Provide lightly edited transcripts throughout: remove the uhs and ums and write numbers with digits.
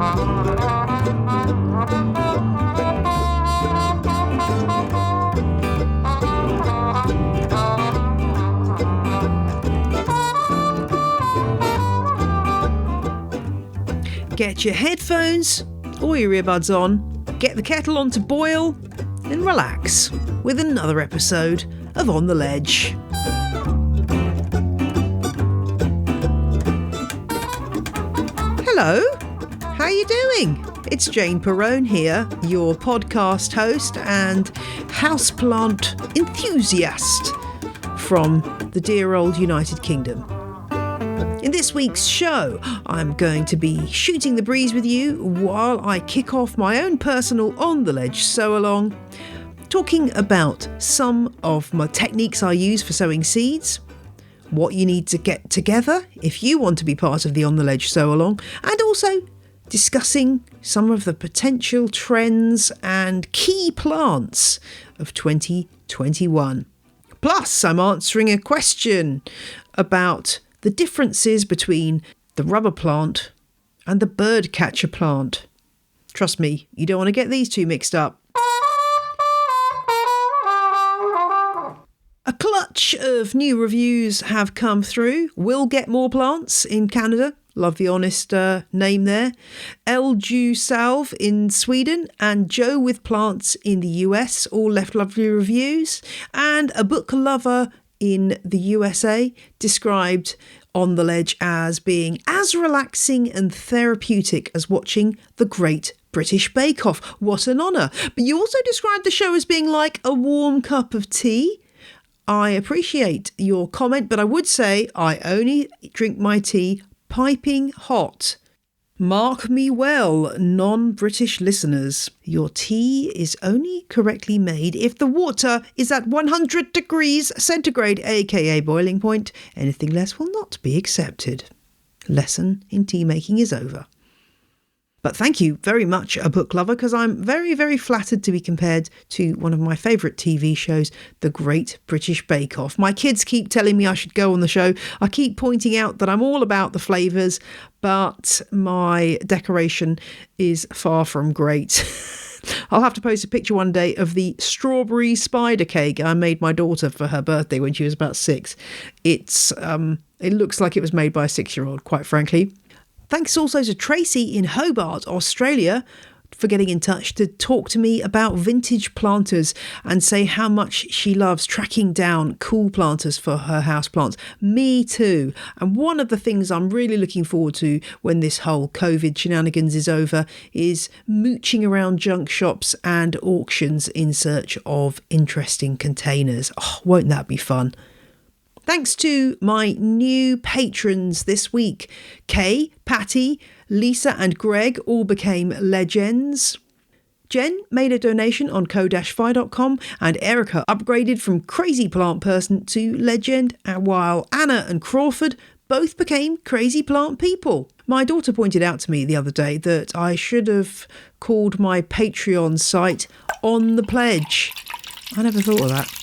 Get your headphones or your earbuds on, get the kettle on to boil, and relax with another episode of On the Ledge. Hello, how are you doing? It's Jane Perrone here, your podcast host and houseplant enthusiast from the dear old United Kingdom. In this week's show, I'm going to be shooting the breeze with you while I kick off my own personal On the Ledge Sowalong, talking about some of my techniques I use for sowing seeds, what you need to get together if you want to be part of the On the Ledge Sowalong, and also discussing some of the potential trends and key plants of 2021. Plus, I'm answering a question about the differences between the rubber plant and the bird catcher plant. Trust me, you don't want to get these two mixed up. A clutch of new reviews have come through. Will Get More Plants in Canada. Love the honest name there. Elju Salve in Sweden and Joe with Plants in the US all left lovely reviews. And a book lover in the USA described On the Ledge as being as relaxing and therapeutic as watching the Great British Bake Off. What an honour. But you also described the show as being like a warm cup of tea. I appreciate your comment, but I would say I only drink my tea piping hot. Mark me well, non-British listeners. Your tea is only correctly made if the water is at 100 degrees centigrade, aka boiling point. Anything less will not be accepted. Lesson in tea making is over. But thank you very much, a book lover, because I'm very, very flattered to be compared to one of my favourite TV shows, The Great British Bake Off. My kids keep telling me I should go on the show. I keep pointing out that I'm all about the flavours, but my decoration is far from great. I'll have to post a picture one day of the strawberry spider cake I made my daughter for her birthday when she was about 6. It looks like it was made by a 6-year-old, quite frankly. Thanks also to Tracy in Hobart, Australia, for getting in touch to talk to me about vintage planters and say how much she loves tracking down cool planters for her houseplants. Me too. And one of the things I'm really looking forward to when this whole COVID shenanigans is over is mooching around junk shops and auctions in search of interesting containers. Oh, won't that be fun? Thanks to my new patrons this week. Kay, Patty, Lisa and Greg all became legends. Jen made a donation on co-fi.com and Erica upgraded from crazy plant person to legend, while Anna and Crawford both became crazy plant people. My daughter pointed out to me the other day that I should have called my Patreon site On the Pledge. I never thought of that.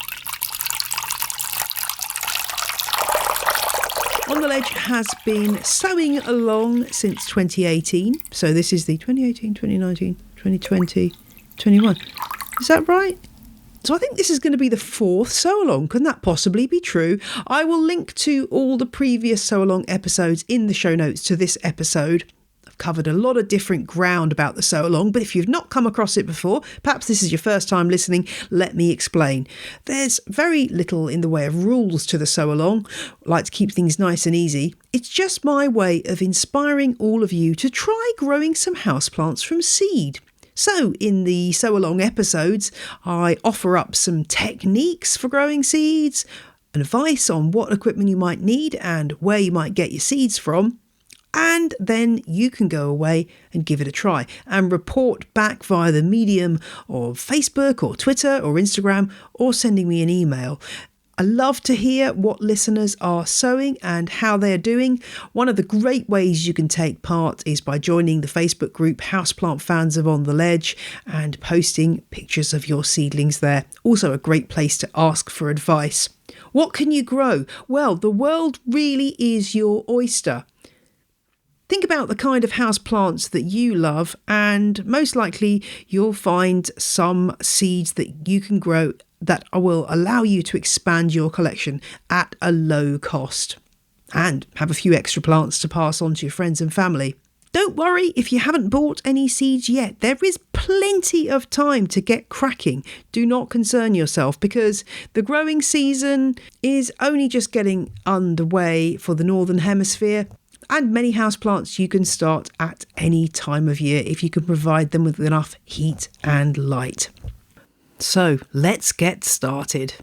On the Ledge has been sowing along since 2018. So this is the 2018, 2019, 2020, 21. Is that right? So I think this is going to be the 4th sow-along. Can that possibly be true? I will link to all the previous sow-along episodes in the show notes to this episode. I've covered a lot of different ground about the sow-along, but if you've not come across it before, perhaps this is your first time listening, let me explain. There's very little in the way of rules to the sow-along. I like to keep things nice and easy. It's just my way of inspiring all of you to try growing some houseplants from seed. So in the sow-along episodes, I offer up some techniques for growing seeds, advice on what equipment you might need and where you might get your seeds from. And then you can go away and give it a try and report back via the medium of Facebook or Twitter or Instagram or sending me an email. I love to hear what listeners are sowing and how they're doing. One of the great ways you can take part is by joining the Facebook group Houseplant Fans of On the Ledge and posting pictures of your seedlings there. Also a great place to ask for advice. What can you grow? Well, the world really is your oyster. Think about the kind of house plants that you love, and most likely you'll find some seeds that you can grow that will allow you to expand your collection at a low cost and have a few extra plants to pass on to your friends and family. Don't worry if you haven't bought any seeds yet. There is plenty of time to get cracking. Do not concern yourself, because the growing season is only just getting underway for the Northern Hemisphere, and many houseplants you can start at any time of year if you can provide them with enough heat and light. So let's get started.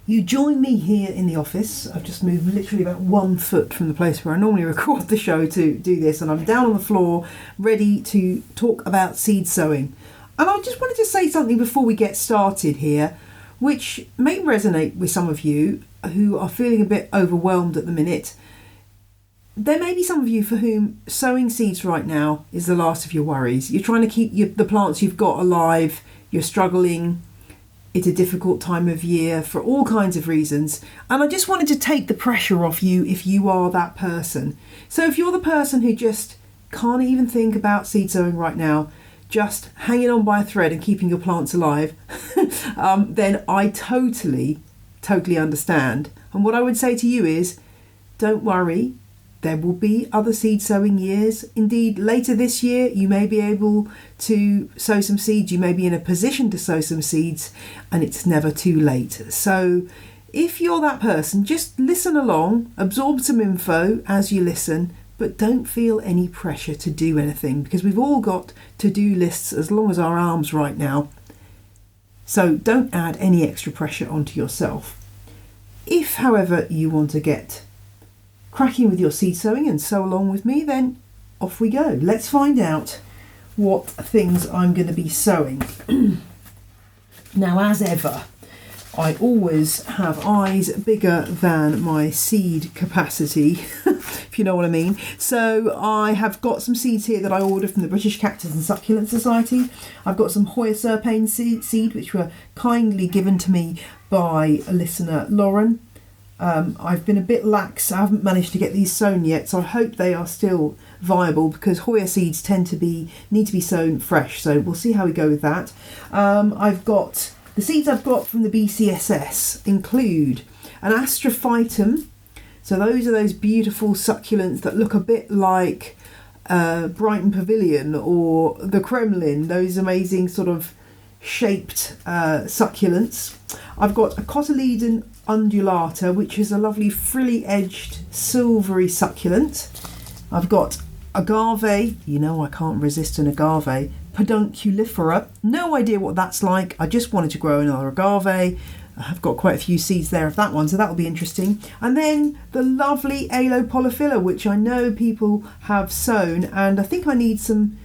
You join me here in the office. I've just moved literally about 1 foot from the place where I normally record the show to do this, and I'm down on the floor ready to talk about seed sowing. And I just wanted to say something before we get started here, which may resonate with some of you who are feeling a bit overwhelmed at the minute. There may be some of you for whom sowing seeds right now is the last of your worries. You're trying to keep the plants you've got alive, you're struggling. It's a difficult time of year for all kinds of reasons. And I just wanted to take the pressure off you if you are that person. So if you're the person who just can't even think about seed sowing right now, just hanging on by a thread and keeping your plants alive, then I totally understand. And what I would say to you is, don't worry. There will be other seed sowing years. Indeed, later this year, you may be able to sow some seeds. You may be in a position to sow some seeds, and it's never too late. So if you're that person, just listen along, absorb some info as you listen, but don't feel any pressure to do anything, because we've all got to-do lists as long as our arms right now. So don't add any extra pressure onto yourself. If, however, you want to get cracking with your seed sowing and sow along with me, then off we go. Let's find out what things I'm going to be sowing. Now, as ever, I always have eyes bigger than my seed capacity, if you know what I mean. So I have got some seeds here that I ordered from the British Cactus and Succulent Society. I've got some Hoya serpane seed, which were kindly given to me by a listener, Lauren. I've been a bit lax. I haven't managed to get these sown yet, so I hope they are still viable, because Hoya seeds need to be sown fresh. So we'll see how we go with that. The seeds I've got from the BCSS include an astrophytum. So those are those beautiful succulents that look a bit like Brighton Pavilion or the Kremlin. Those amazing sort of shaped succulents. I've got a cotyledon undulata, which is a lovely frilly-edged silvery succulent. I've got agave, you know I can't resist an agave, pedunculifera, no idea what that's like, I just wanted to grow another agave. I've got quite a few seeds there of that one, so that'll be interesting. And then the lovely Alopolyphilla, which I know people have sown, and I think I need some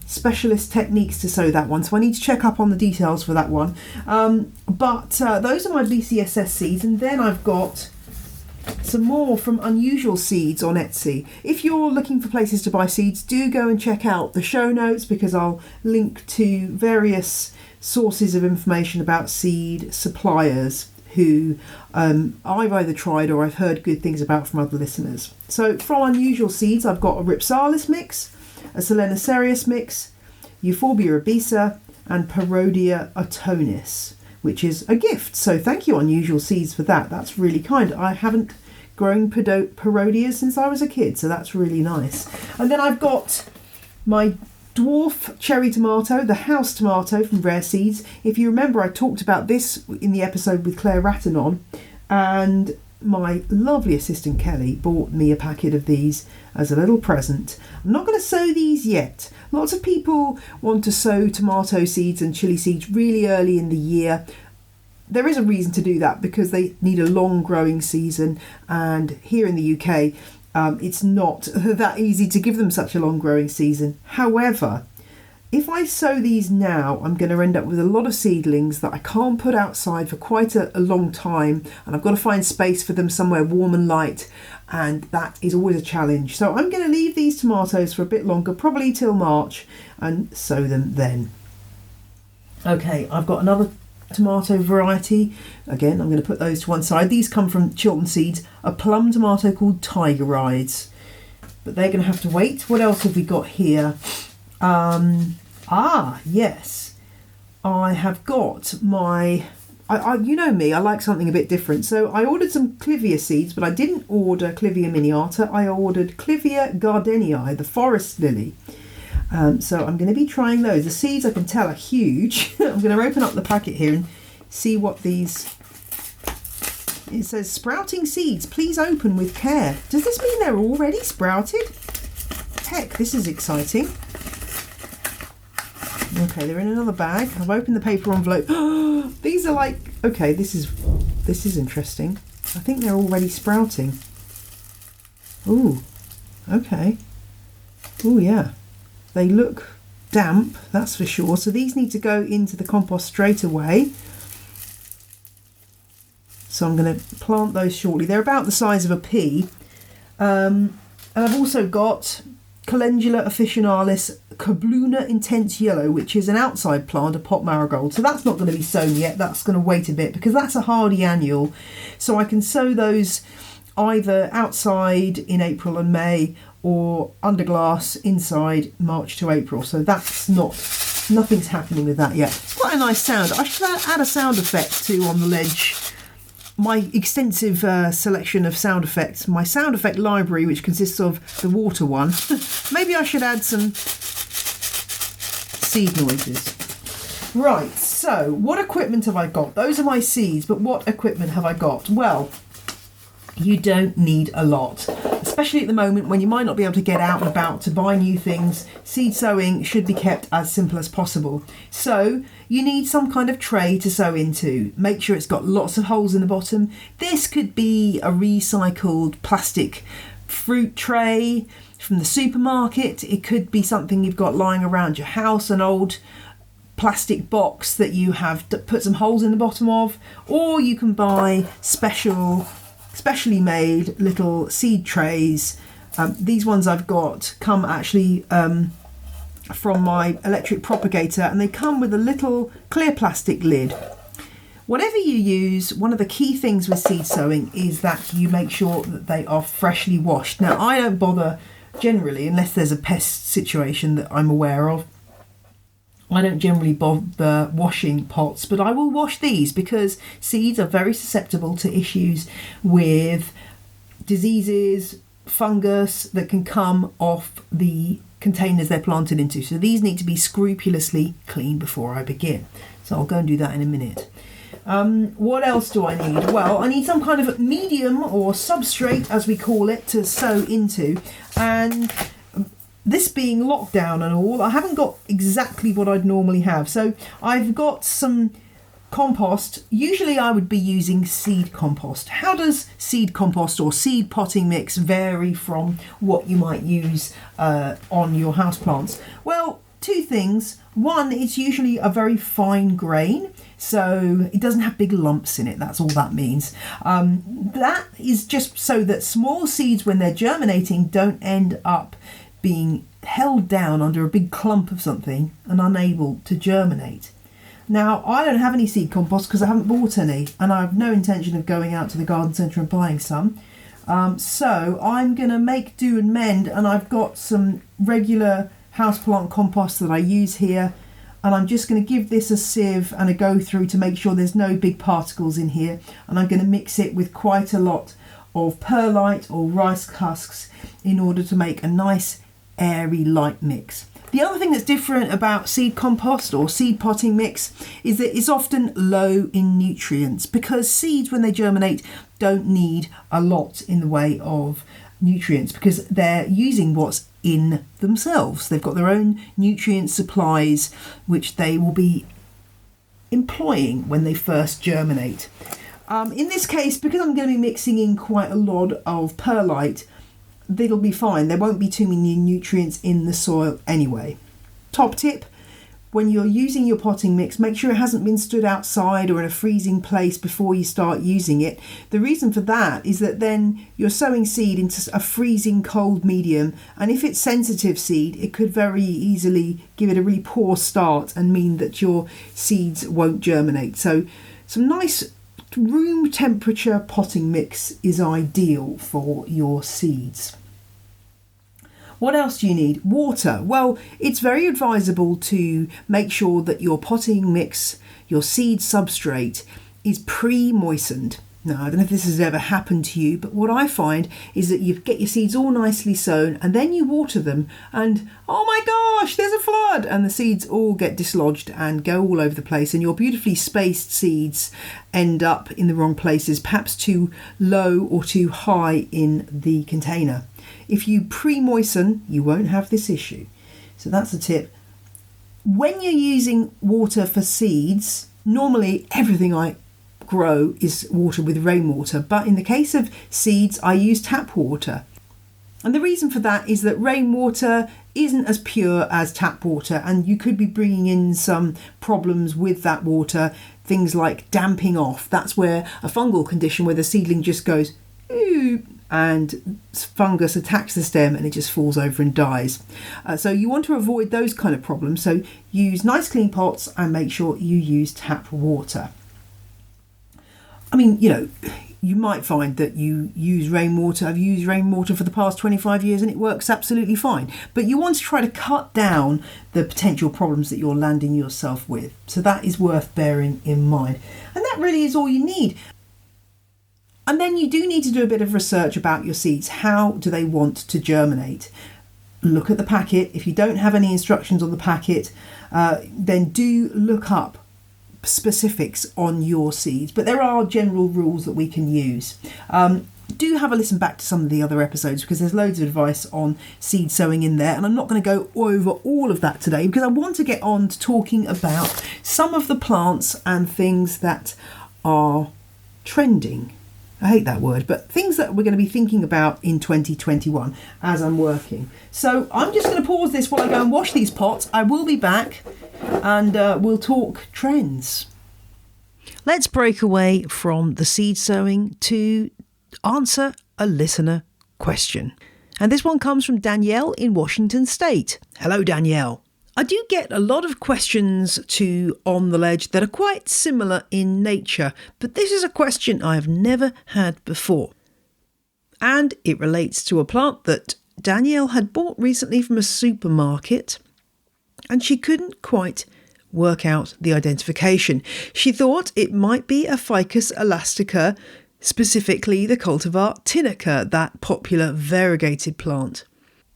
specialist techniques to sow that one, so I need to check up on the details for that one. But those are my BCSS seeds, and then I've got some more from Unusual Seeds on Etsy. If you're looking for places to buy seeds, do go and check out the show notes, because I'll link to various sources of information about seed suppliers who I've either tried or I've heard good things about from other listeners. So from Unusual Seeds, I've got a Ripsalis mix, a Solenocerius mix, Euphorbia obesa, and Parodia atonis, which is a gift. So thank you, Unusual Seeds, for that. That's really kind. I haven't grown Parodias since I was a kid, so that's really nice. And then I've got my dwarf cherry tomato, the house tomato from Rare Seeds. If you remember, I talked about this in the episode with Claire Rattenon, and my lovely assistant Kelly bought me a packet of these as a little present. I'm not going to sow these yet. Lots of people want to sow tomato seeds and chili seeds really early in the year. There is a reason to do that, because they need a long growing season, and here in the UK it's not that easy to give them such a long growing season. However, if I sow these now, I'm going to end up with a lot of seedlings that I can't put outside for quite a long time, and I've got to find space for them somewhere warm and light, and that is always a challenge. So I'm going to leave these tomatoes for a bit longer, probably till March, and sow them then. Okay, I've got another tomato variety. Again, I'm going to put those to one side. These come from Chiltern Seeds, a plum tomato called Tiger Rides. but they're going to have to wait. What else have we got here? Yes, I have got my... you know me, I like something a bit different. So I ordered some Clivia seeds, but I didn't order Clivia miniata. I ordered Clivia gardenii, the forest lily. So I'm going to be trying those. The seeds, I can tell, are huge. I'm going to open up the packet here and see what these... It says sprouting seeds, please open with care. Does this mean they're already sprouted? Heck, this is exciting. Okay, they're in another bag. I've opened the paper envelope. These are like... Okay, this is interesting. I think they're already sprouting. Ooh, okay. Ooh, yeah. They look damp, that's for sure. So these need to go into the compost straight away. So I'm going to plant those shortly. They're about the size of a pea. And I've also got Calendula officinalis Cabluna Intense Yellow, which is an outside plant, a pot marigold. So that's not going to be sown yet. That's going to wait a bit because that's a hardy annual. So I can sow those either outside in April and May or under glass inside March to April. So that's nothing's happening with that yet. It's quite a nice sound. I should add a sound effect too on the ledge. My extensive selection of sound effects, my sound effect library, which consists of the water one. Maybe I should add some seed noises. Right, so what equipment have I got? Those are my seeds, but what equipment have I got? Well, you don't need a lot, especially at the moment when you might not be able to get out and about to buy new things. Seed sowing should be kept as simple as possible. So you need some kind of tray to sow into. Make sure it's got lots of holes in the bottom. This could be a recycled plastic fruit tray from the supermarket. It could be something you've got lying around your house, an old plastic box that you have put some holes in the bottom of, or you can buy specially made little seed trays. These ones I've got come actually from my electric propagator, and they come with a little clear plastic lid. Whatever you use, one of the key things with seed sowing is that you make sure that they are freshly washed. Now, I don't bother generally, unless there's a pest situation that I'm aware of, I don't generally bother washing pots, but I will wash these because seeds are very susceptible to issues with diseases, fungus that can come off the containers they're planted into. So these need to be scrupulously clean before I begin. So I'll go and do that in a minute. What else do I need? Well, I need some kind of medium or substrate, as we call it, to sow into. And this being lockdown and all, I haven't got exactly what I'd normally have. So I've got some compost. Usually I would be using seed compost. How does seed compost or seed potting mix vary from what you might use on your houseplants? Well, two things. One, it's usually a very fine grain, so it doesn't have big lumps in it. That's all that means. That is just so that small seeds, when they're germinating, don't end up being held down under a big clump of something and unable to germinate. Now, I don't have any seed compost because I haven't bought any, and I have no intention of going out to the garden centre and buying some. So I'm going to make do and mend, and I've got some regular houseplant compost that I use here, and I'm just going to give this a sieve and a go through to make sure there's no big particles in here, and I'm going to mix it with quite a lot of perlite or rice husks in order to make a nice airy light mix. The other thing that's different about seed compost or seed potting mix is that it's often low in nutrients, because seeds, when they germinate, don't need a lot in the way of nutrients because they're using what's in themselves. They've got their own nutrient supplies which they will be employing when they first germinate. In this case, because I'm going to be mixing in quite a lot of perlite, it'll be fine. There won't be too many nutrients in the soil anyway. Top tip: when you're using your potting mix, make sure it hasn't been stood outside or in a freezing place before you start using it. The reason for that is that then you're sowing seed into a freezing cold medium, and if it's sensitive seed, it could very easily give it a really poor start and mean that your seeds won't germinate. So some nice room temperature potting mix is ideal for your seeds. What else do you need? Water. Well, it's very advisable to make sure that your potting mix, your seed substrate, is pre-moistened. Now, I don't know if this has ever happened to you, but what I find is that you get your seeds all nicely sown and then you water them and, oh my gosh, there's a flood! And the seeds all get dislodged and go all over the place, and your beautifully spaced seeds end up in the wrong places, perhaps too low or too high in the container. If you pre-moisten, you won't have this issue. So that's a tip. When you're using water for seeds, normally everything I grow is watered with rainwater, but in the case of seeds I use tap water, and the reason for that is that rainwater isn't as pure as tap water, and you could be bringing in some problems with that water, things like damping off. That's where a fungal condition where the seedling just goes ooh, and fungus attacks the stem and it just falls over and dies. So you want to avoid those kind of problems, so use nice clean pots and make sure you use tap water. I mean, you might find that you use rainwater. I've used rainwater for the past 25 years and it works absolutely fine. But you want to try to cut down the potential problems that you're landing yourself with. So that is worth bearing in mind. And that really is all you need. And then you do need to do a bit of research about your seeds. How do they want to germinate? Look at the packet. If you don't have any instructions on the packet, then do look up specifics on your seeds, but there are general rules that we can use. Do have a listen back to some of the other episodes because there's loads of advice on seed sowing in there, and I'm not going to go over all of that today because I want to get on to talking about some of the plants and things that are trending. I hate that word, but things that we're going to be thinking about in 2021 as I'm working. So I'm just going to pause this while I go and wash these pots. I will be back and we'll talk trends. Let's break away from the seed sowing to answer a listener question. And this one comes from Danielle in Washington State. Hello, Danielle. I do get a lot of questions to On the Ledge that are quite similar in nature, but this is a question I have never had before. And it relates to a plant that Danielle had bought recently from a supermarket, and she couldn't quite work out the identification. She thought it might be a Ficus elastica, specifically the cultivar Tinnica, that popular variegated plant.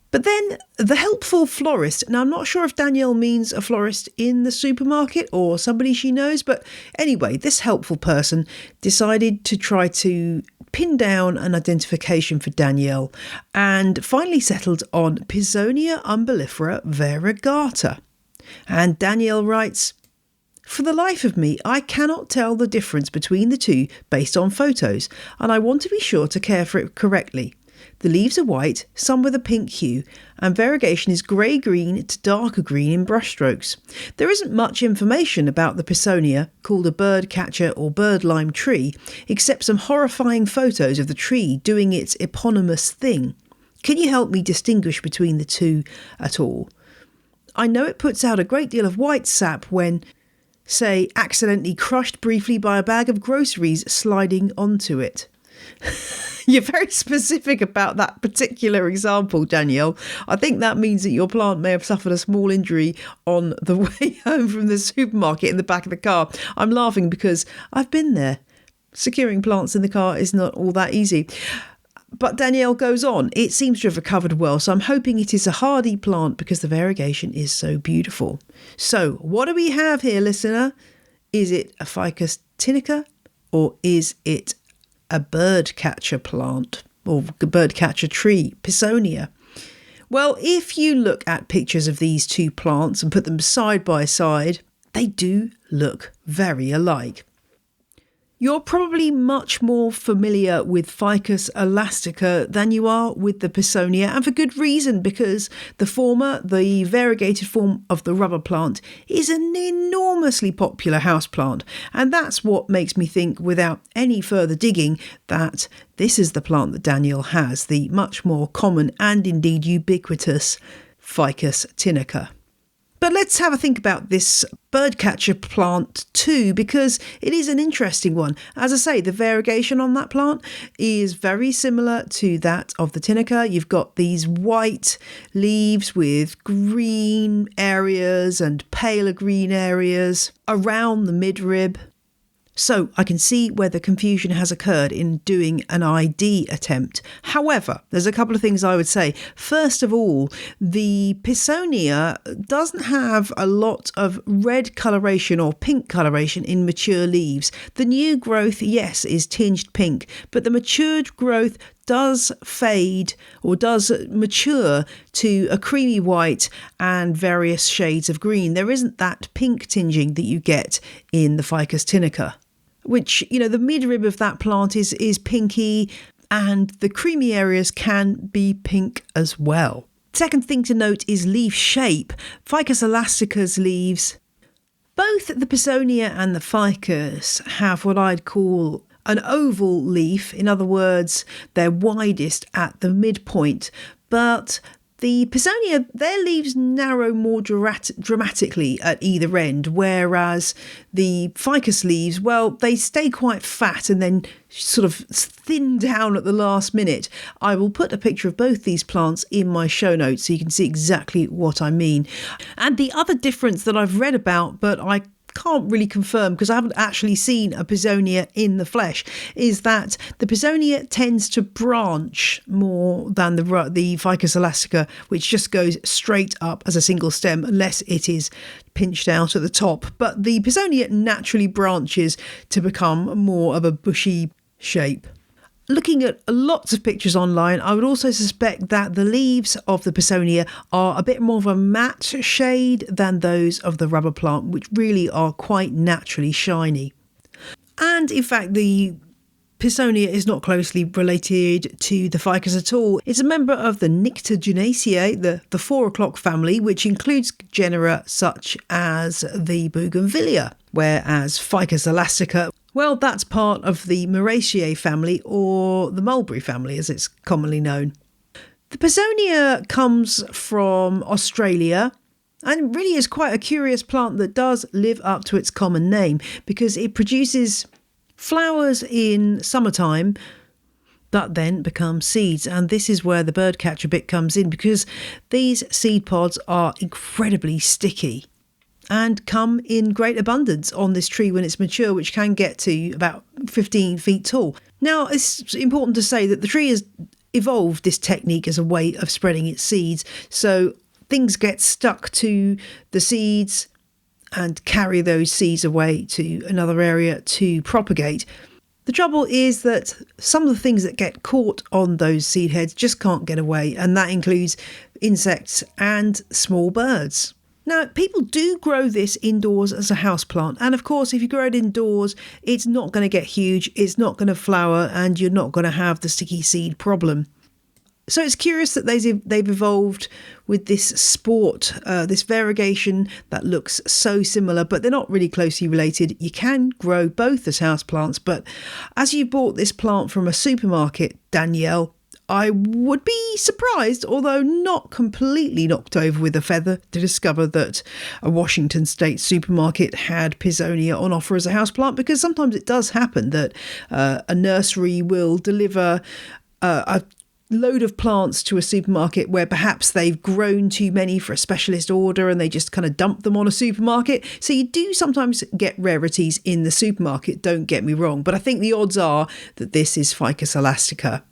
But then the helpful florist, now I'm not sure if Danielle means a florist in the supermarket or somebody she knows, but anyway, this helpful person decided to try to pin down an identification for Danielle and finally settled on Pisonia umbellifera variegata. And Danielle writes, "For the life of me, I cannot tell the difference between the two based on photos, and I want to be sure to care for it correctly. The leaves are white, some with a pink hue, and variegation is grey-green to darker green in brushstrokes. There isn't much information about the Pisonia, called a bird catcher or bird lime tree, except some horrifying photos of the tree doing its eponymous thing. Can you help me distinguish between the two at all? I know it puts out a great deal of white sap when, say, accidentally crushed briefly by a bag of groceries sliding onto it." You're very specific about that particular example, Danielle. I think that means that your plant may have suffered a small injury on the way home from the supermarket in the back of the car. I'm laughing because I've been there. Securing plants in the car is not all that easy. But Danielle goes on, "It seems to have recovered well, so I'm hoping it is a hardy plant because the variegation is so beautiful." So what do we have here, listener? Is it a Ficus tinnica or is it a birdcatcher plant or birdcatcher tree, Pisonia? Well, if you look at pictures of these two plants and put them side by side, they do look very alike. You're probably much more familiar with Ficus elastica than you are with the Pisonia, and for good reason, because the former, the variegated form of the rubber plant, is an enormously popular houseplant, and that's what makes me think, without any further digging, that this is the plant that Danielle has, the much more common and indeed ubiquitous Ficus tinnica. But let's have a think about this birdcatcher plant too, because it is an interesting one. As I say, the variegation on that plant is very similar to that of the Tunica. You've got these white leaves with green areas and paler green areas around the midrib. So I can see where the confusion has occurred in doing an ID attempt. However, there's a couple of things I would say. First of all, the Pisonia doesn't have a lot of red coloration or pink coloration in mature leaves. The new growth, yes, is tinged pink, but the matured growth does fade or does mature to a creamy white and various shades of green. There isn't that pink tinging that you get in the Ficus tunica, which, the midrib of that plant is pinky, and the creamy areas can be pink as well. Second thing to note is leaf shape. Ficus elastica's leaves, both the Pisonia and the Ficus, have what I'd call an oval leaf. In other words, they're widest at the midpoint, but the Pisonia, their leaves narrow more dramatically at either end, whereas the Ficus leaves, well, they stay quite fat and then sort of thin down at the last minute. I will put a picture of both these plants in my show notes so you can see exactly what I mean. And the other difference that I've read about, but I can't really confirm because I haven't actually seen a Pisonia in the flesh, is that the Pisonia tends to branch more than the Ficus elastica, which just goes straight up as a single stem unless it is pinched out at the top. But the Pisonia naturally branches to become more of a bushy shape. Looking at lots of pictures online, I would also suspect that the leaves of the Pisonia are a bit more of a matte shade than those of the rubber plant, which really are quite naturally shiny. And in fact, the Pisonia is not closely related to the Ficus at all. It's a member of the Nyctogenaceae, the 4 o'clock family, which includes genera such as the Bougainvillea, whereas Ficus elastica, well, that's part of the Myrtaceae family, or the mulberry family as it's commonly known. The Pisonia comes from Australia and really is quite a curious plant that does live up to its common name because it produces flowers in summertime that then become seeds. And this is where the birdcatcher bit comes in, because these seed pods are incredibly sticky and come in great abundance on this tree when it's mature, which can get to about 15 feet tall. Now, it's important to say that the tree has evolved this technique as a way of spreading its seeds, so things get stuck to the seeds and carry those seeds away to another area to propagate. The trouble is that some of the things that get caught on those seed heads just can't get away, and that includes insects and small birds. Now, people do grow this indoors as a houseplant, and of course, if you grow it indoors, it's not going to get huge, it's not going to flower, and you're not going to have the sticky seed problem. So it's curious that they've evolved with this sport, this variegation that looks so similar, but they're not really closely related. You can grow both as houseplants, but as you bought this plant from a supermarket, Danielle, I would be surprised, although not completely knocked over with a feather, to discover that a Washington state supermarket had Pisonia on offer as a houseplant, because sometimes it does happen that a nursery will deliver a load of plants to a supermarket where perhaps they've grown too many for a specialist order and they just kind of dump them on a supermarket. So you do sometimes get rarities in the supermarket, don't get me wrong, but I think the odds are that this is Ficus elastica.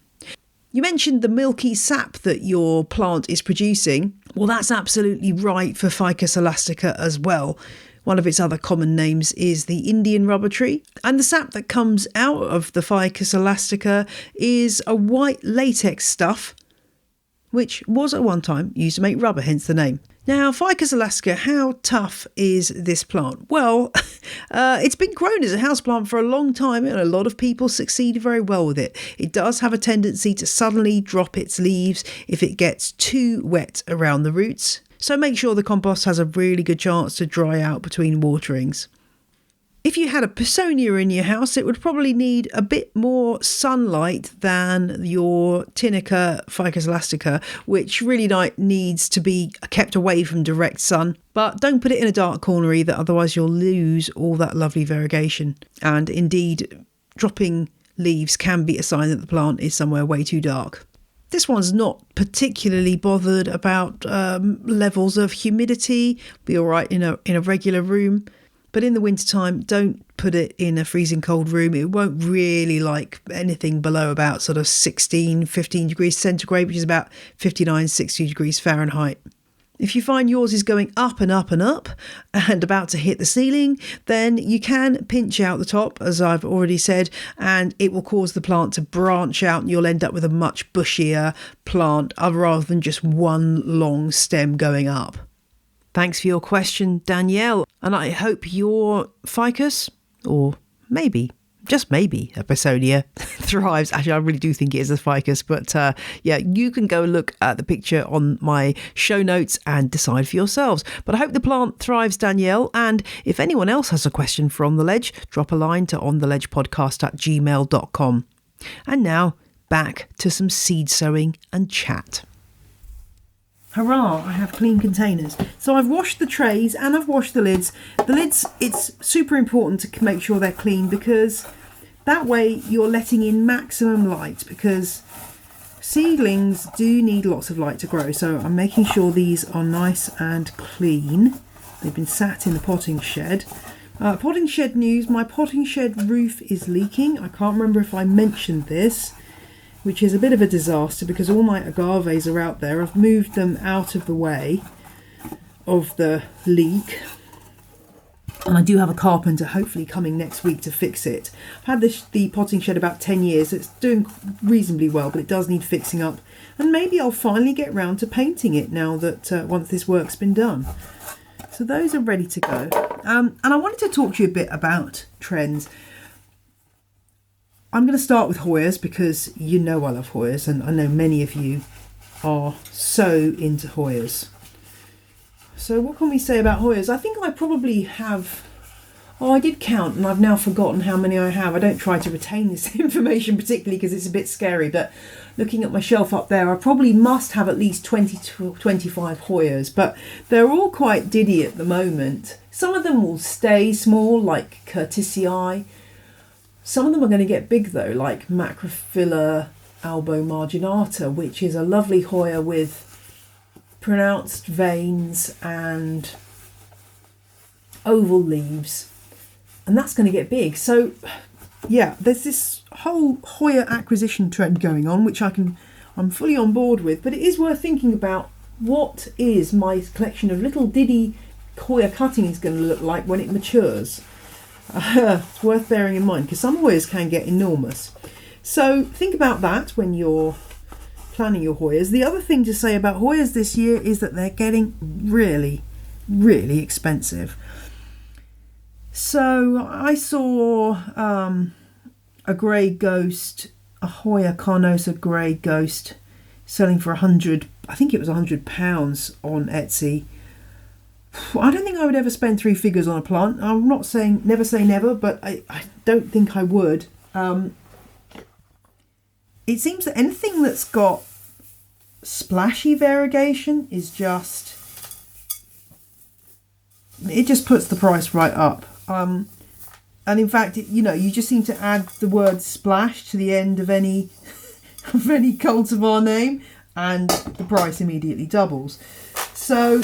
You mentioned the milky sap that your plant is producing. Well, that's absolutely right for Ficus elastica as well. One of its other common names is the Indian rubber tree. And the sap that comes out of the Ficus elastica is a white latex stuff, which was at one time used to make rubber, hence the name. Now, Ficus elastica, how tough is this plant? Well, it's been grown as a houseplant for a long time and a lot of people succeed very well with it. It does have a tendency to suddenly drop its leaves if it gets too wet around the roots. So make sure the compost has a really good chance to dry out between waterings. If you had a Pisonia in your house, it would probably need a bit more sunlight than your Tunica Ficus elastica, which really needs to be kept away from direct sun. But don't put it in a dark corner either, otherwise you'll lose all that lovely variegation. And indeed, dropping leaves can be a sign that the plant is somewhere way too dark. This one's not particularly bothered about levels of humidity. Be all right in a regular room. But in the wintertime, don't put it in a freezing cold room. It won't really like anything below about sort of 16, 15 degrees centigrade, which is about 59, 60 degrees Fahrenheit. If you find yours is going up and up and up and about to hit the ceiling, then you can pinch out the top, as I've already said, and it will cause the plant to branch out and you'll end up with a much bushier plant rather than just one long stem going up. Thanks for your question, Danielle, and I hope your ficus, or maybe, just maybe, a Pisonia thrives. Actually, I really do think it is a ficus, but yeah, you can go look at the picture on my show notes and decide for yourselves. But I hope the plant thrives, Danielle, and if anyone else has a question for On The Ledge, drop a line to ontheledgepodcast@gmail.com. And now, back to some seed sowing and chat. Hurrah, I have clean containers. So I've washed the trays and I've washed the lids. The lids, it's super important to make sure they're clean because that way you're letting in maximum light, because seedlings do need lots of light to grow. So I'm making sure these are nice and clean. They've been sat in the potting shed. Potting shed news, my potting shed roof is leaking. I can't remember if I mentioned this, which is a bit of a disaster because all my agaves are out there. I've moved them out of the way of the leak. And I do have a carpenter hopefully coming next week to fix it. I've had the potting shed about 10 years. It's doing reasonably well, but it does need fixing up. And maybe I'll finally get round to painting it now that once this work's been done. So those are ready to go. And I wanted to talk to you a bit about trends. I'm going to start with Hoyas because you know I love Hoyas, and I know many of you are so into Hoyas. So what can we say about Hoyas? I think I probably have, I did count and I've now forgotten how many I have. I don't try to retain this information particularly because it's a bit scary, but looking at my shelf up there, I probably must have at least 20 to 25 Hoyas, but they're all quite diddy at the moment. Some of them will stay small, like Curtisii. Some of them are going to get big though, like Macrophylla albomarginata, which is a lovely Hoya with pronounced veins and oval leaves, and that's going to get big. So yeah, there's this whole Hoya acquisition trend going on, which I'm fully on board with, but it is worth thinking about what is my collection of little diddy Hoya cuttings going to look like when it matures. It's worth bearing in mind because some Hoyas can get enormous. So think about that when you're planning your Hoyas. The other thing to say about Hoyas this year is that they're getting really, really expensive. So I saw a grey ghost, a Hoya carnosa grey ghost, selling for £100. I think it was £100 on Etsy. I don't think I would ever spend three figures on a plant. I'm not saying never say never, but I don't think I would. It seems that anything that's got splashy variegation is just, it just puts the price right up. And in fact, you just seem to add the word splash to the end of any cultivar name and the price immediately doubles. So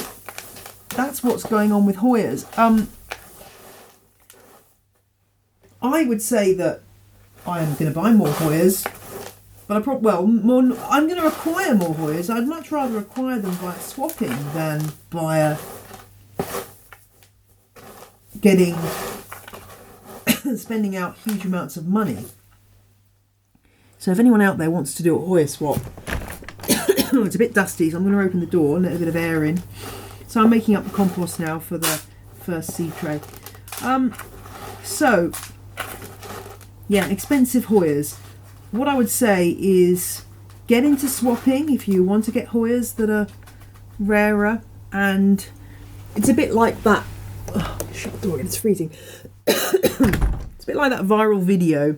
that's what's going on with Hoyas. I would say that I am going to buy more Hoyas, but I'm going to acquire more Hoyas. I'd much rather acquire them by swapping than by spending out huge amounts of money. So if anyone out there wants to do a Hoya swap, it's a bit dusty, so I'm going to open the door and let a bit of air in. So I'm making up the compost now for the first seed tray. So, yeah, expensive Hoyas. What I would say is get into swapping if you want to get Hoyas that are rarer. And it's a bit like that Oh, shut the door again, it's freezing. It's a bit like that viral video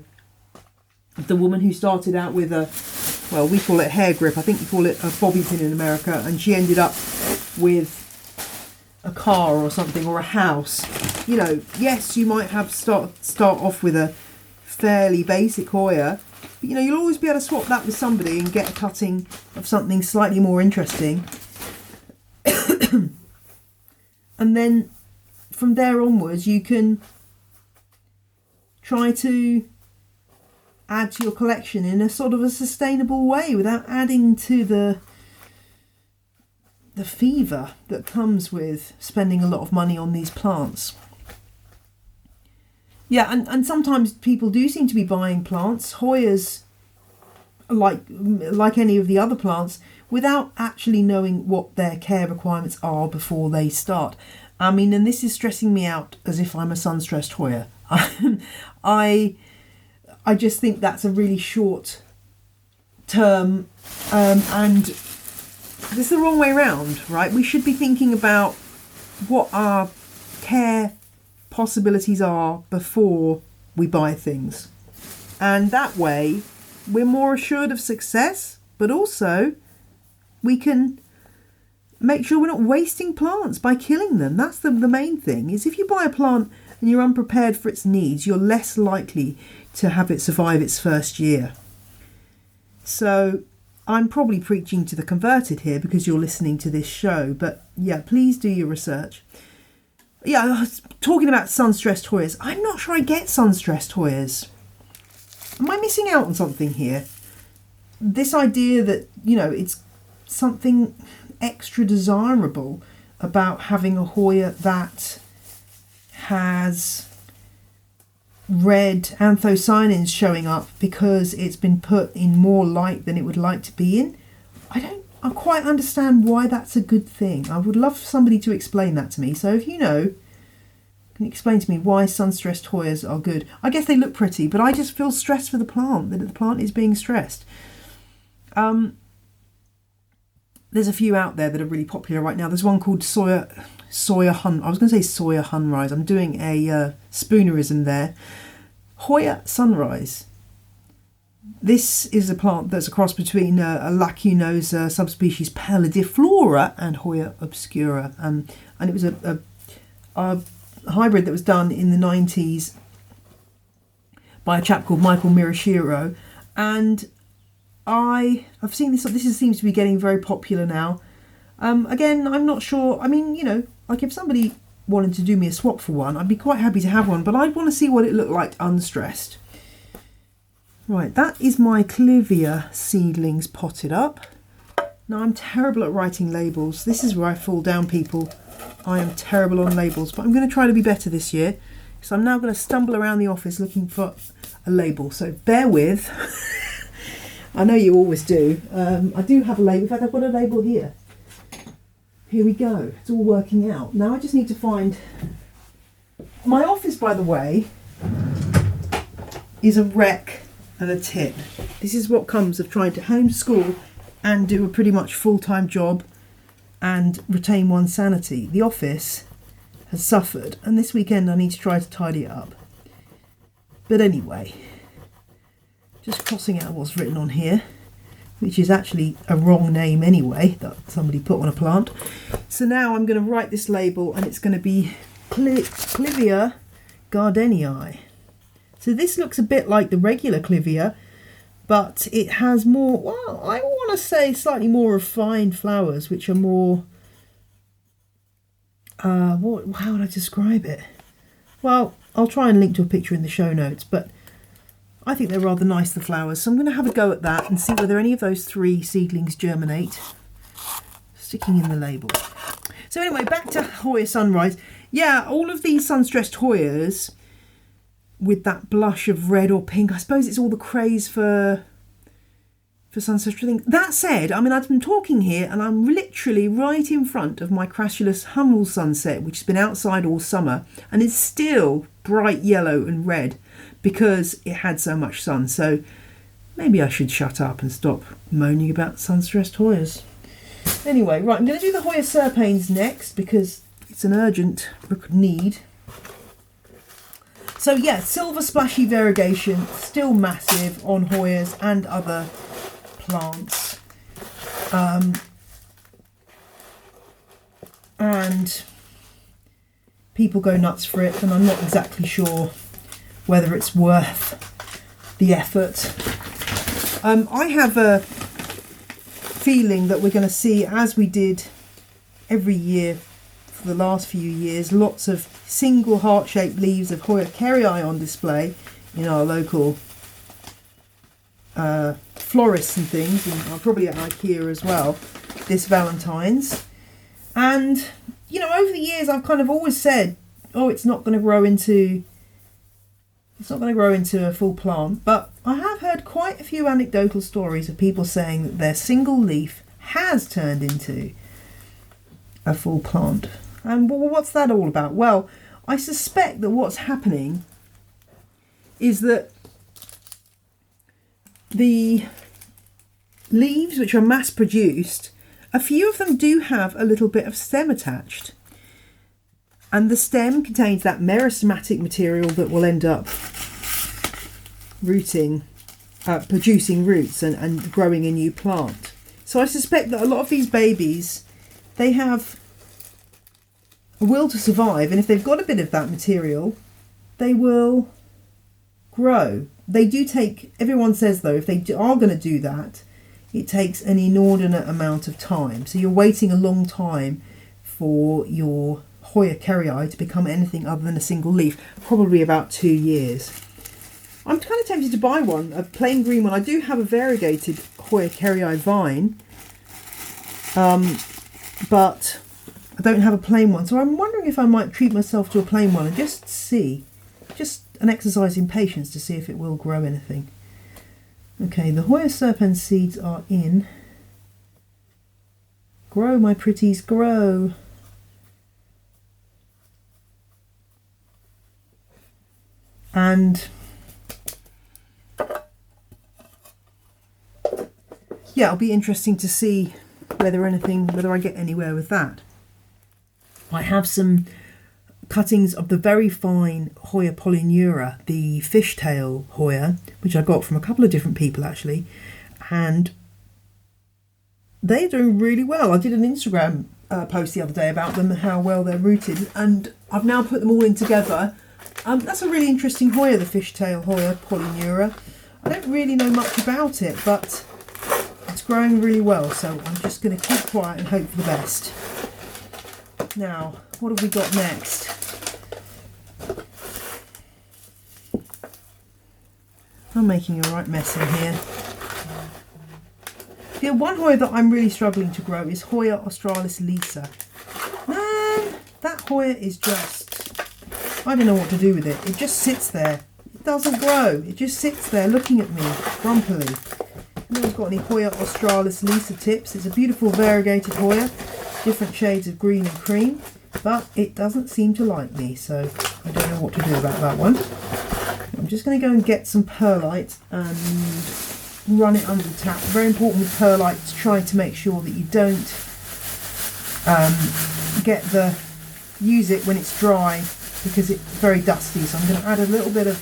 of the woman who started out with a, well, we call it hair grip, I think you call it a bobby pin in America, and she ended up with a car or something, or a house. You know, yes, you might have start off with a fairly basic Hoya, but you know, you'll always be able to swap that with somebody and get a cutting of something slightly more interesting. And then from there onwards, you can try to add to your collection in a sort of a sustainable way without adding to the fever that comes with spending a lot of money on these plants. Yeah, and sometimes people do seem to be buying plants, Hoyas, like any of the other plants, without actually knowing what their care requirements are before they start. I mean, and this is stressing me out as if I'm a sun-stressed Hoya. I just think that's a really short term, and this is the wrong way around, right? We should be thinking about what our care possibilities are before we buy things. And that way, we're more assured of success, but also we can make sure we're not wasting plants by killing them. That's the main thing, is if you buy a plant and you're unprepared for its needs, you're less likely to have it survive its first year. So I'm probably preaching to the converted here because you're listening to this show, but yeah, please do your research. Yeah, I was talking about sun-stressed Hoyas. I'm not sure I get sun-stressed Hoyas. Am I missing out on something here? This idea that, you know, it's something extra desirable about having a Hoya that has red anthocyanins showing up because it's been put in more light than it would like to be in. I don't quite understand why that's a good thing. I would love for somebody to explain that to me. So if you know, can you explain to me why sun-stressed Hoyas are good? I guess they look pretty, but I just feel stressed for the plant, that the plant is being stressed. There's a few out there that are really popular right now. There's one called Soya Hun. I was going to say Soya Hunrise. I'm doing a spoonerism there. Hoya Sunrise. This is a plant that's a cross between a lacunosa subspecies Pallidiflora and Hoya obscura. And it was a hybrid that was done in the 90s by a chap called Michael Mirashiro. And I've seen this seems to be getting very popular now. Again, I'm not sure. I mean, you know, like if somebody wanted to do me a swap for one, I'd be quite happy to have one, but I'd want to see what it looked like unstressed. Right, that is my Clivia seedlings potted up. Now, I'm terrible at writing labels. This is where I fall down, people. I am terrible on labels, but I'm going to try to be better this year. So I'm now going to stumble around the office looking for a label. So bear with. I know you always do. I do have a label. In fact, I've got a label here. Here we go. It's all working out. Now I just need to find... My office, by the way, is a wreck and a tip. This is what comes of trying to homeschool and do a pretty much full-time job and retain one's sanity. The office has suffered, and this weekend I need to try to tidy it up. But anyway, just crossing out what's written on here, which is actually a wrong name anyway, that somebody put on a plant. So now I'm going to write this label, and it's going to be Clivia gardenii. So this looks a bit like the regular Clivia, but it has more, well, I want to say slightly more refined flowers, which are more, how would I describe it? Well, I'll try and link to a picture in the show notes, but I think they're rather nice, the flowers. So I'm going to have a go at that and see whether any of those 3 seedlings germinate. Sticking in the label. So anyway, back to Hoya Sunrise. Yeah, all of these sun-stressed Hoyas with that blush of red or pink. I suppose it's all the craze for sun-stressed things. That said, I mean, I've been talking here and I'm literally right in front of my Crassulus Hummel sunset, which has been outside all summer and is still bright yellow and red because it had so much sun. So maybe I should shut up and stop moaning about sun-stressed Hoyas. Anyway, right, I'm going to do the Hoya serpanes next because it's an urgent need. So yeah, silver splashy variegation, still massive on Hoyas and other plants. And people go nuts for it, and I'm not exactly sure whether it's worth the effort. I have a feeling that we're going to see, as we did every year for the last few years, lots of single heart-shaped leaves of Hoya kerrii on display in our local florists and things, and probably at IKEA as well this Valentine's. And you know, over the years I've kind of always said, oh, it's not going to grow into a full plant, but I have heard quite a few anecdotal stories of people saying that their single leaf has turned into a full plant. And what's that all about? Well, I suspect that what's happening is that the leaves, which are mass produced, a few of them do have a little bit of stem attached. And the stem contains that meristematic material that will end up producing roots and growing a new plant. So I suspect that a lot of these babies, they have a will to survive, and if they've got a bit of that material, they will grow. They do take, everyone says though, if they are going to do that, it takes an inordinate amount of time. So you're waiting a long time for your Hoya kerrii to become anything other than a single leaf, probably about 2 years. I'm kind of tempted to buy one, a plain green one. I do have a variegated Hoya kerrii vine, but I don't have a plain one. So I'm wondering if I might treat myself to a plain one and just see, just an exercise in patience to see if it will grow anything. Okay, the Hoya serpens seeds are in. Grow, my pretties, grow. And yeah, it'll be interesting to see whether I get anywhere with that. I have some cuttings of the very fine Hoya polyneura, the fishtail Hoya, which I got from a couple of different people actually, and they're doing really well. I did an Instagram post the other day about them and how well they're rooted, and I've now put them all in together. That's a really interesting Hoya, the fishtail Hoya polyneura. I don't really know much about it, but it's growing really well, so I'm just going to keep quiet and hope for the best. Now, what have we got next? I'm making a right mess in here. The one Hoya that I'm really struggling to grow is Hoya australis lisa. Man, that Hoya is just, I don't know what to do with it. It just sits there. It doesn't grow. It just sits there looking at me grumpily. No one's got any Hoya australis lisa tips. It's a beautiful variegated Hoya, different shades of green and cream, but it doesn't seem to like me, so I don't know what to do about that one. I'm just going to go and get some perlite and run it under the tap. Very important with perlite to try to make sure that you don't use it when it's dry, because it's very dusty. So I'm going to add a little bit of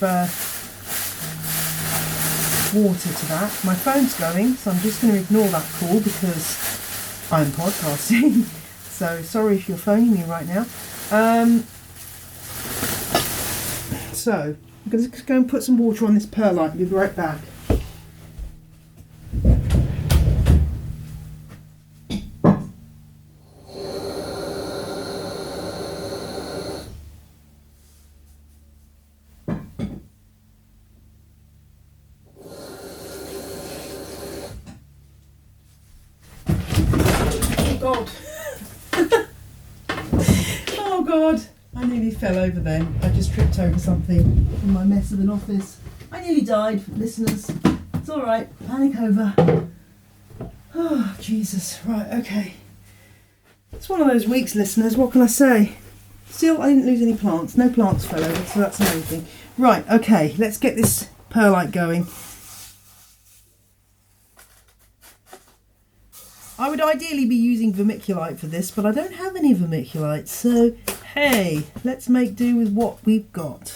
water to that. My phone's going, so I'm just going to ignore that call because I'm podcasting. So sorry if you're phoning me right now. So I'm going to just go and put some water on this perlite and be right back. God. Oh God, I nearly fell over then. I just tripped over something in my mess of an office. I nearly died, listeners. It's alright, panic over. Oh, Jesus. Right, okay. It's one of those weeks, listeners, what can I say? Still, I didn't lose any plants. No plants fell over, so that's amazing. Right, okay, let's get this perlite going. I would ideally be using vermiculite for this, but I don't have any vermiculite, so hey, let's make do with what we've got.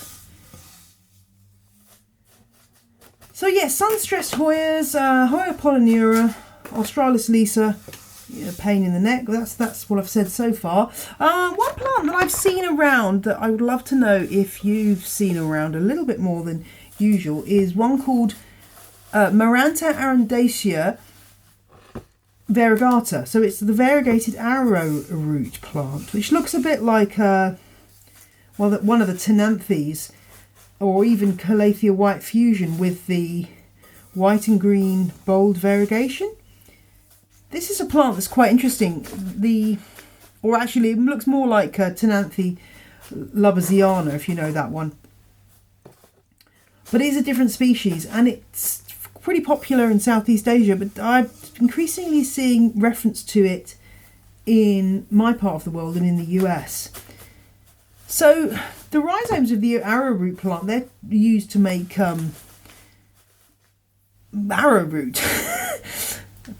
So yeah, sun-stressed Hoyas, Hoya polynura, Australis lisa, yeah, pain in the neck. That's what I've said so far. One plant that I've seen around that I would love to know if you've seen around a little bit more than usual is one called Maranta arundacea variegata. So it's the variegated arrowroot plant, which looks a bit like one of the Tenanthes, or even Calathea white fusion with the white and green bold variegation. This is a plant that's quite interesting. Or actually it looks more like Tenanthe labaziana, if you know that one. But it is a different species, and it's pretty popular in Southeast Asia, but I'm increasingly seeing reference to it in my part of the world and in the US. So the rhizomes of the arrowroot plant, they're used to make arrowroot.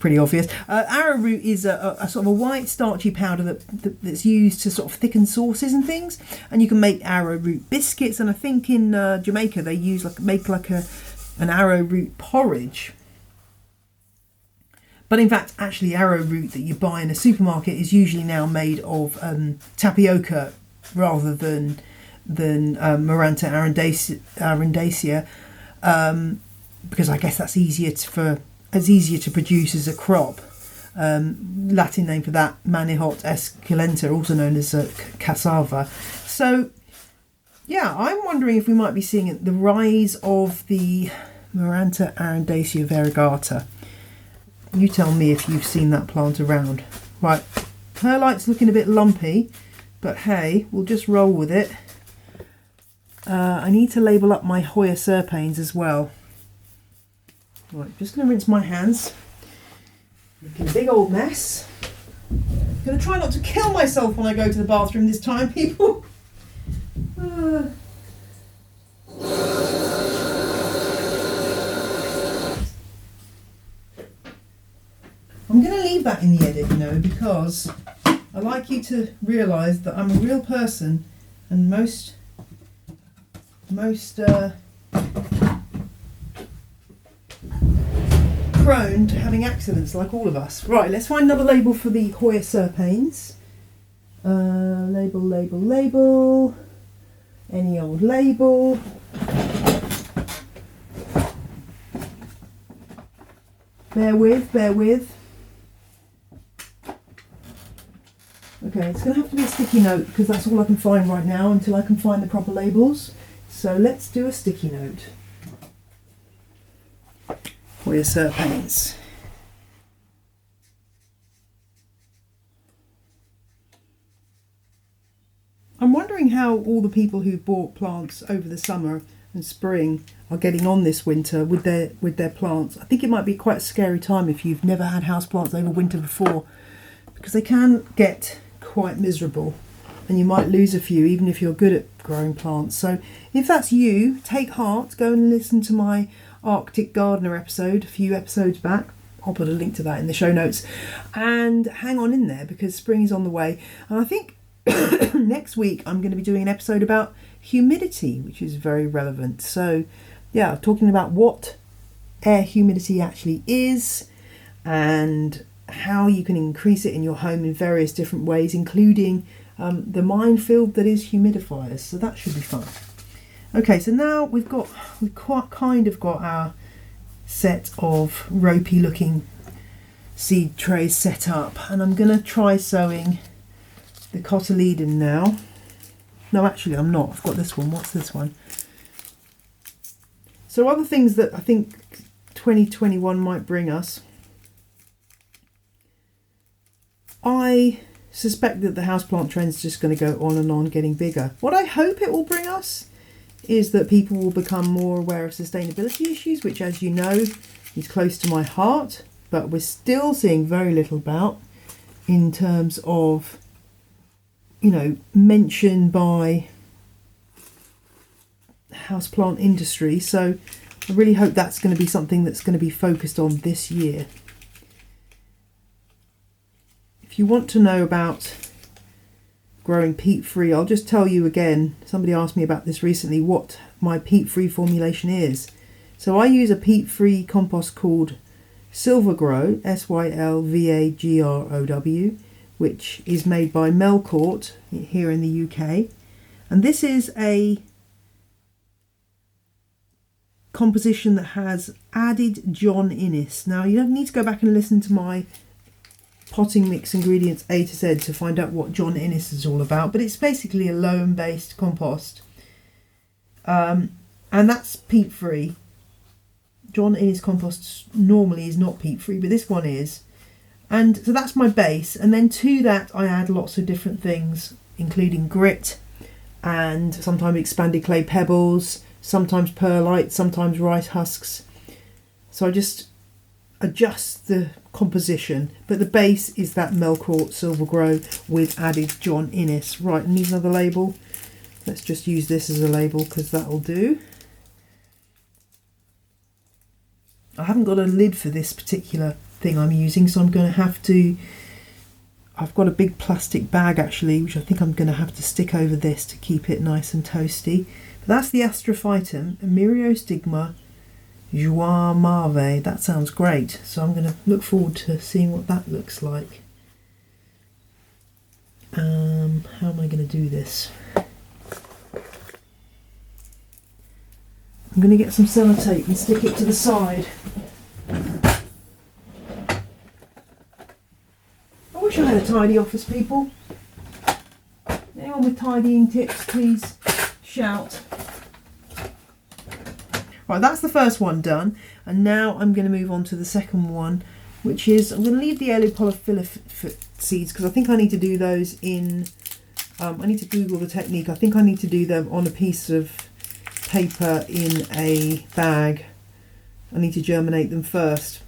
Pretty obvious. Arrowroot is a sort of a white starchy powder that's used to sort of thicken sauces and things, and you can make arrowroot biscuits, and I think in Jamaica they make an arrowroot porridge. But in fact, actually arrowroot that you buy in a supermarket is usually now made of tapioca rather than Maranta arundacea, because I guess that's easier to produce as a crop. Latin name for that, Manihot esculenta, also known as cassava. So yeah, I'm wondering if we might be seeing the rise of the Maranta arundacea variegata. You tell me if you've seen that plant around. Right, perlite's looking a bit lumpy, but hey, we'll just roll with it. I need to label up my Hoya serpanes as well. Right, just going to rinse my hands. Making a big old mess. Going to try not to kill myself when I go to the bathroom this time, people. I'm going to leave that in the edit, because I like you to realise that I'm a real person, and most prone to having accidents like all of us. Right, let's find another label for the Hoya serpanes. Label. Any old label. Bear with. Okay, it's going to have to be a sticky note because that's all I can find right now until I can find the proper labels. So let's do a sticky note. Hoya serpanes. I'm wondering how all the people who bought plants over the summer and spring are getting on this winter with their plants. I think it might be quite a scary time if you've never had houseplants over winter before, because they can get quite miserable and you might lose a few even if you're good at growing plants. So if that's you, take heart, go and listen to my Arctic Gardener episode a few episodes back. I'll put a link to that in the show notes, and hang on in there because spring is on the way. And I think next week I'm going to be doing an episode about humidity, which is very relevant. So yeah, talking about what air humidity actually is and how you can increase it in your home in various different ways, including the minefield that is humidifiers. So that should be fun. Okay, so now we've kind of got our set of ropey looking seed trays set up, and I'm going to try sowing the cotyledon now. No, actually I'm not. I've got this one. What's this one? So other things that I think 2021 might bring us. I suspect that the houseplant trend's just going to go on and on getting bigger. What I hope it will bring us is that people will become more aware of sustainability issues, which, as you know, is close to my heart, but we're still seeing very little about in terms of, mention by houseplant industry. So I really hope that's going to be something that's going to be focused on this year. if you want to know about growing peat-free, I'll just tell you again, somebody asked me about this recently, what my peat-free formulation is. So I use a peat-free compost called Sylvagrow, Sylvagrow, which is made by Melcourt here in the UK. And this is a composition that has added John Innes. Now you don't need to go back and listen to my potting mix ingredients A to Z to find out what John Innes is all about, but it's basically a loam based compost, and that's peat free. John Innes compost normally is not peat free, but this one is, and so that's my base. And then to that I add lots of different things, including grit and sometimes expanded clay pebbles, sometimes perlite, sometimes rice husks. So I just adjust the composition, but the base is that Melcourt Sylvagrow with added John Innes. Right, and need another label. Let's just use this as a label because that'll do. I haven't got a lid for this particular thing I'm using, so I'm going to have to, I've got a big plastic bag actually, which I think I'm going to have to stick over this to keep it nice and toasty. But that's the Astrophytum, Myriostigma Joie Marve. That sounds great. So I'm going to look forward to seeing what that looks like. How am I going to do this? I'm going to get some sellotape and stick it to the side. I wish I had a tidy office, people. Anyone with tidying tips, please shout. Right, that's the first one done, and now I'm going to move on to the second one, which is, I'm going to leave the Alopolyphylla seeds because I think I need to do those in, I need to Google the technique. I think I need to do them on a piece of paper in a bag. I need to germinate them first.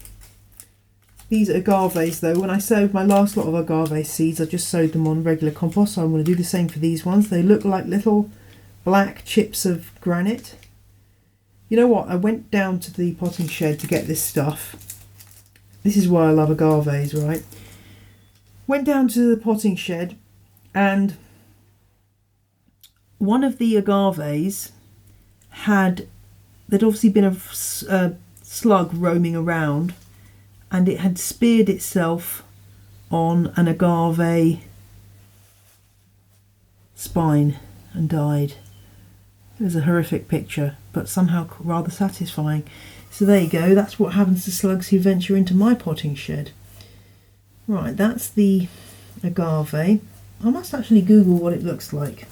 These are agaves though. When I sowed my last lot of agave seeds, I just sowed them on regular compost, so I'm going to do the same for these ones. They look like little black chips of granite. You know what, I went down to the potting shed to get this stuff. This is why I love agaves, right? Went down to the potting shed, and one of the agaves there'd obviously been a slug roaming around, and it had speared itself on an agave spine and died. It was a horrific picture, but somehow rather satisfying. So there you go, that's what happens to slugs who venture into my potting shed. Right, that's the agave. I must actually Google what it looks like.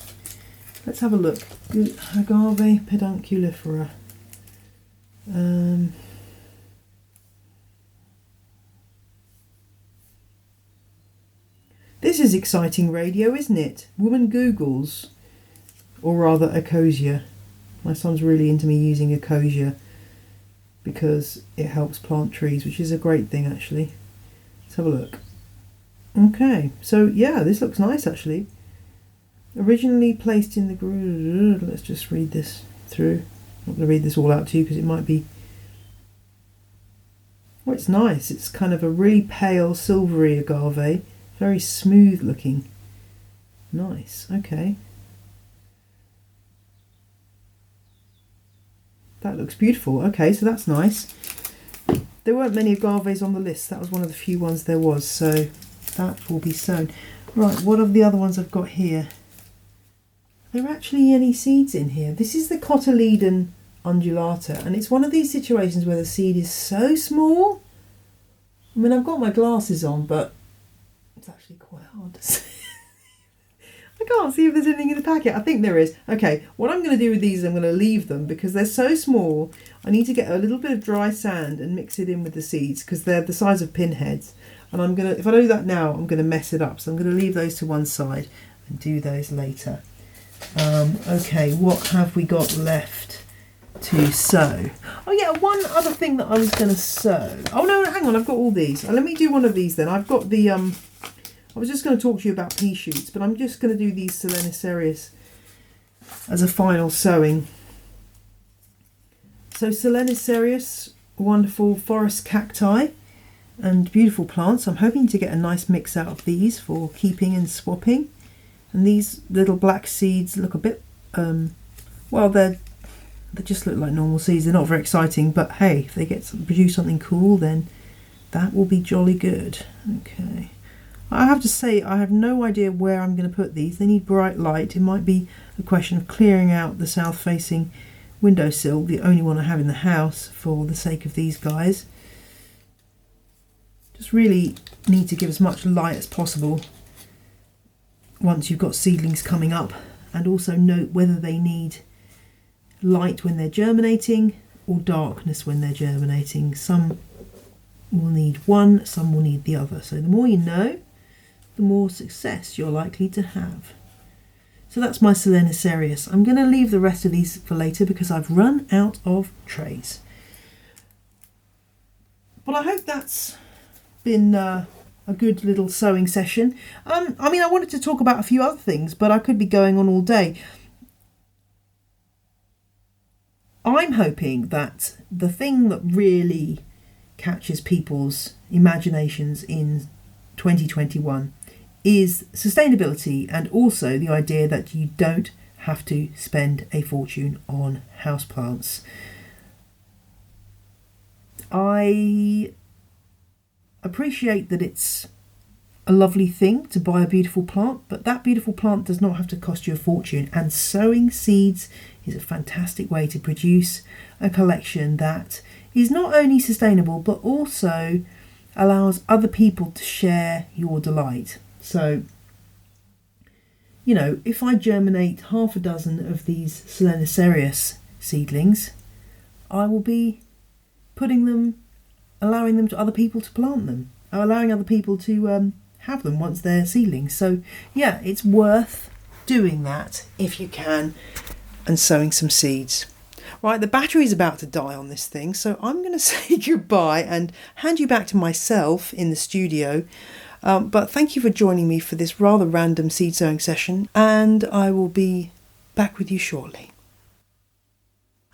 Let's have a look. Agave pedunculifera. This is exciting radio, isn't it? Woman Googles, or rather Ecosia. My son's really into me using Ecosia because it helps plant trees, which is a great thing actually. Let's have a look. Okay, so yeah, this looks nice actually. Originally placed in the let's just read this through. I'm not going to read this all out to you because it might be. Well, it's nice. It's kind of a really pale silvery agave, very smooth looking. Nice. Okay. That looks beautiful. Okay, so that's nice. There weren't many agaves on the list. That was one of the few ones there was, so that will be sown. Right, what are the other ones I've got here? Are there actually any seeds in here? This is the Cotyledon undulata, and it's one of these situations where the seed is so small. I mean, I've got my glasses on, but it's actually quite hard to see. I can't see if there's anything in the packet. I think there is. Okay, what I'm going to do with these, I'm going to leave them because they're so small. I need to get a little bit of dry sand and mix it in with the seeds because they're the size of pinheads. And I'm going to, if I do that now, I'm going to mess it up. So I'm going to leave those to one side and do those later. Okay, what have we got left to sow? Oh yeah, one other thing that I was going to sow. Oh no, hang on, I've got all these. Let me do one of these then. I've got the, I was just going to talk to you about pea shoots, but I'm just going to do these Solenicerius as a final sowing. So Solenicerius, wonderful forest cacti. and beautiful plants. I'm hoping to get a nice mix out of these for keeping and swapping. And these little black seeds look a bit, well, they just look like normal seeds. They're not very exciting, but hey, if they produce something cool, then that will be jolly good. Okay. I have to say, I have no idea where I'm going to put these. They need bright light. It might be a question of clearing out the south-facing windowsill, the only one I have in the house, for the sake of these guys. Just really need to give as much light as possible once you've got seedlings coming up, and also note whether they need light when they're germinating or darkness when they're germinating. Some will need one, some will need the other. So the more you know, the more success you're likely to have. So that's my Sowalong. I'm going to leave the rest of these for later because I've run out of trays. But I hope that's been a good little sewing session. I wanted to talk about a few other things, but I could be going on all day. I'm hoping that the thing that really catches people's imaginations in 2021 is sustainability, and also the idea that you don't have to spend a fortune on houseplants. I appreciate that it's a lovely thing to buy a beautiful plant, but that beautiful plant does not have to cost you a fortune, and sowing seeds is a fantastic way to produce a collection that is not only sustainable but also allows other people to share your delight. So, if I germinate half a dozen of these Sowalong seedlings, I will be allowing them to other people to plant them, allowing other people to have them once they're seedlings. So yeah, it's worth doing that if you can, and sowing some seeds. Right, the battery's about to die on this thing, so I'm going to say goodbye and hand you back to myself in the studio. But thank you for joining me for this rather random seed sowing session, and I will be back with you shortly.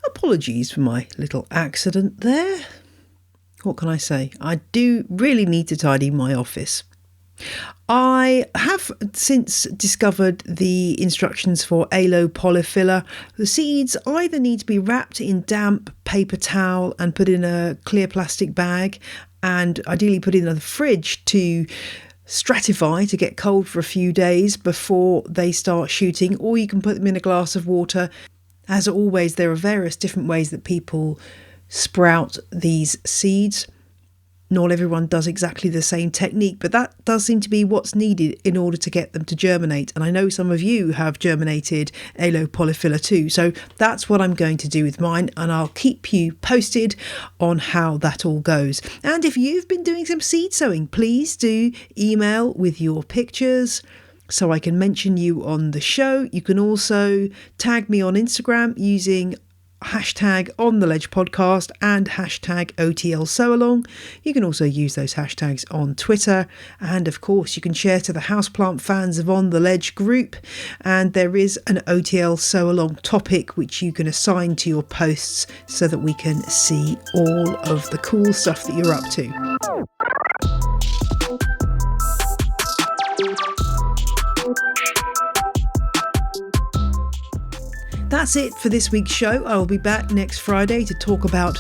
Apologies for my little accident there. What can I say? I do really need to tidy my office. I have since discovered the instructions for aloe polyphilla. The seeds either need to be wrapped in damp paper towel and put in a clear plastic bag, and ideally put in the fridge to stratify, to get cold for a few days before they start shooting, or you can put them in a glass of water. As always, there are various different ways that people sprout these seeds. Not everyone does exactly the same technique, but that does seem to be what's needed in order to get them to germinate. And I know some of you have germinated aloe polyphilla too. So that's what I'm going to do with mine, and I'll keep you posted on how that all goes. And if you've been doing some seed sowing, please do email with your pictures so I can mention you on the show. You can also tag me on Instagram using hashtag on the ledge podcast and hashtag OTL Sowalong. You can also use those hashtags on Twitter, and of course you can share to the houseplant fans of On the Ledge group, and there is an OTL Sowalong topic which you can assign to your posts so that we can see all of the cool stuff that you're up to. That's it for this week's show. I will be back next Friday to talk about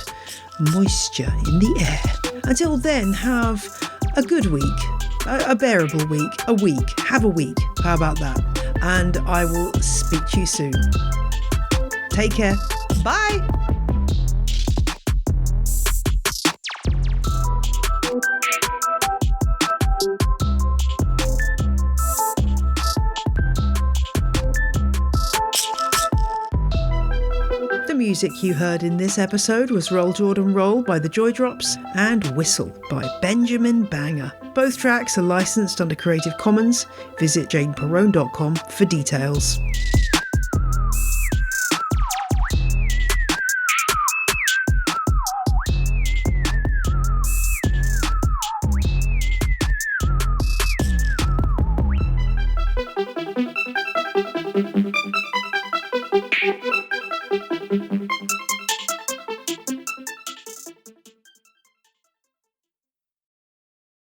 moisture in the air. Until then, have a good week, a bearable week, have a week. How about that? And I will speak to you soon. Take care. Bye. The music you heard in this episode was Roll Jordan Roll by the Joy Drops and Whistle by Benjamin Banger. Both tracks are licensed under Creative Commons. Visit janeperrone.com for details.